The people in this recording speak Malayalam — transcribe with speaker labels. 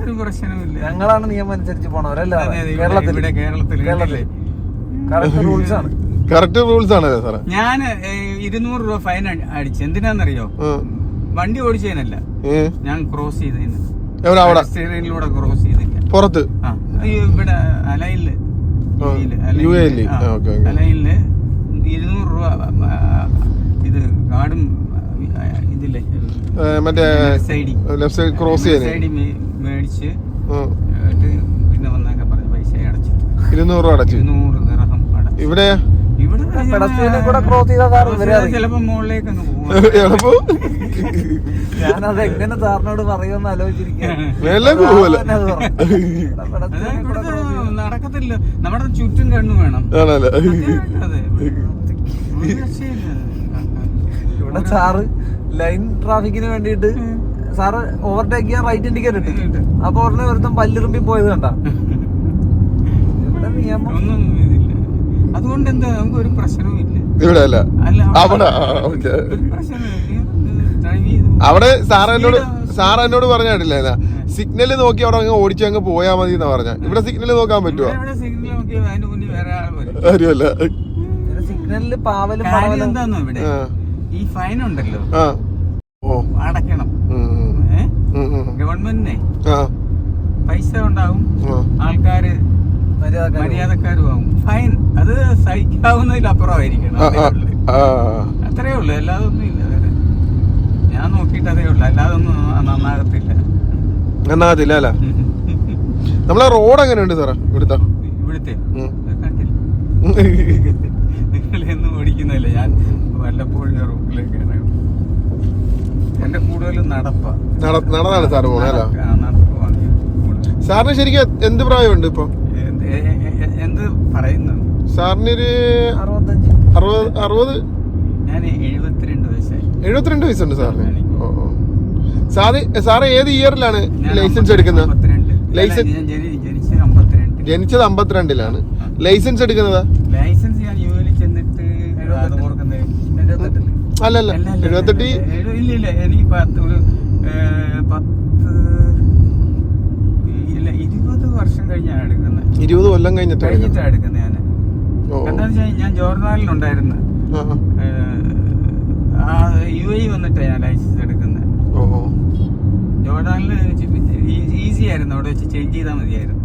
Speaker 1: ഒരു പ്രശ്നവുമില്ല.
Speaker 2: ഞങ്ങളാണ് നിയമം അനുസരിച്ച് പോണവരല്ല. കേരളത്തില് കറക്റ്റ് റൂൾസ് ആണ്.
Speaker 3: കറക്റ്റ് റൂൾസ് ആണ് സാറേ.
Speaker 1: ഞാൻ 200 രൂപ ഫൈൻ അടിച്ചു. എന്തിനാന്നറിയോ? വണ്ടി ഓടിച്ചതിനല്ല, ഞാൻ ക്രോസ് ചെയ്തതിന്. സ്റ്റീറിംഗിലൂടെ ക്രോസ് ചെയ്തില്ല.
Speaker 3: പുറത്ത്
Speaker 1: ഇവിടെ അലൈനില് അലൈനില് 200 രൂപ ഇത് കാടും ഇതില്ലേ
Speaker 3: മറ്റേ ലെഫ്റ്റ് സൈഡ് ക്രോസ്
Speaker 1: സൈഡിൽ മേടിച്ച് പിന്നെ വന്നൊക്കെ പറഞ്ഞ പൈസ അടച്ചു.
Speaker 3: 200 രൂപ അടച്ചു.
Speaker 1: 200 ദിർഹം അടച്ചു.
Speaker 3: ഇവിടെ
Speaker 1: ചിലപ്പോ മുകളിലേക്ക് അങ്ങ് പോകും.
Speaker 2: ഞാനത് എങ്ങനെ സാറിനോട് പറയുമെന്ന് ആലോചിച്ചിരിക്കുകയാണ്.
Speaker 1: നടക്കത്തില്ല. നമ്മുടെ ചുറ്റും കണ്ണു വേണം.
Speaker 2: ഇവിടെ സാറ് ലൈൻ ട്രാഫിക്കിന് വേണ്ടിട്ട് സാറ് ഓവർടേക്ക് ചെയ്യാൻ റൈറ്റ് ഇൻഡിക്കേറ്റർ ഇട്ട്. അപ്പൊ ഉടനെ ഒരുത്തം പല്ലിറുമ്പി പോയത് കണ്ട. ഇവിടെ നിയമം
Speaker 1: ഒന്നും ഇതില്ല. അതുകൊണ്ട് എന്താ നമുക്ക് ഒരു പ്രശ്നവും ഇല്ല.
Speaker 3: ഇവിടെ അല്ല അവിടെ സാറ് എന്നോട് പറഞ്ഞിട്ടില്ല, സിഗ്നല് നോക്കി അവിടെ അങ്ങ് ഓടിച്ചു അങ്ങ് പോയാ മതി എന്നാ പറഞ്ഞ. ഇവിടെ സിഗ്നല് നോക്കാൻ പറ്റുമോ? കാര്യമല്ല.
Speaker 2: സിഗ്നലില് പാവലും
Speaker 1: എന്താന്നോ ഇവിടെ ഈ ഫൈൻ ഉണ്ടല്ലോ അടയ്ക്കണം. ഗവൺമെന്റിനെ പൈസ ഉണ്ടാവും, ആൾക്കാര് മര്യാദക്കാരും ആവും. ഫൈൻ അത് സഹിക്കാവുന്നതിലപ്പുറമായിരിക്കണം. അത്രേ ഉള്ളു, അല്ലാതെ ഒന്നും ഇല്ല. ഞാൻ നോക്കിയിട്ട് അതേ ഉള്ളു, അല്ലാതെ ഒന്നും നന്നാകത്തില്ല.
Speaker 3: അല്ല നമ്മളെ റോഡ് എങ്ങനെയുണ്ട് സാറേ ഇവിടുത്തെ?
Speaker 1: കണ്ടില്ല, നിങ്ങളെയൊന്നും ഓടിക്കുന്നില്ല. ഞാൻ വല്ലപ്പോഴും റോഡിലേക്ക് എന്റെ കൂടുതലും
Speaker 3: നടന്നാണ് സാറ് പോകുന്നത്.
Speaker 1: നടപ്പാണ്
Speaker 3: സാറിന് ശരിക്കും എന്ത് പ്രായമുണ്ട് ഇപ്പൊ?
Speaker 1: എന്ത് പറയുന്നു?
Speaker 3: സാറിനൊരു 60.
Speaker 1: ഞാൻ 72 വയസ്സായി.
Speaker 3: 72 വയസ്സുണ്ട് സാറിന്. സാറ് ഏത് ഇയറിലാണ് ലൈസൻസ് എടുക്കുന്നത്? ജനിച്ചത് 52-ലാണ്. ലൈസൻസ് എടുക്കുന്നത്?
Speaker 1: ലൈസൻസ് ഞാൻ യുഎയിൽ ചെന്നിട്ട്
Speaker 3: അല്ലല്ല 78.
Speaker 1: ഇല്ല എനിക്ക് 20 വർഷം കഴിഞ്ഞാണ് എടുക്കുന്നത്.
Speaker 3: 20 കൊല്ലം കഴിഞ്ഞിട്ടാണ്
Speaker 1: എടുക്കുന്നത്. ഞാൻ എന്താണെന്ന് വെച്ചാൽ ഞാൻ ജോർദാനിലുണ്ടായിരുന്നു. യുഎഇ വന്നിട്ടാണ് ഞാൻ ലൈസൻസ് എടുക്കുന്നത്. ജോർദാനിൽ ഈസി ആയിരുന്നു, അവിടെ വെച്ച് ചേഞ്ച് ചെയ്താൽ മതിയായിരുന്നു.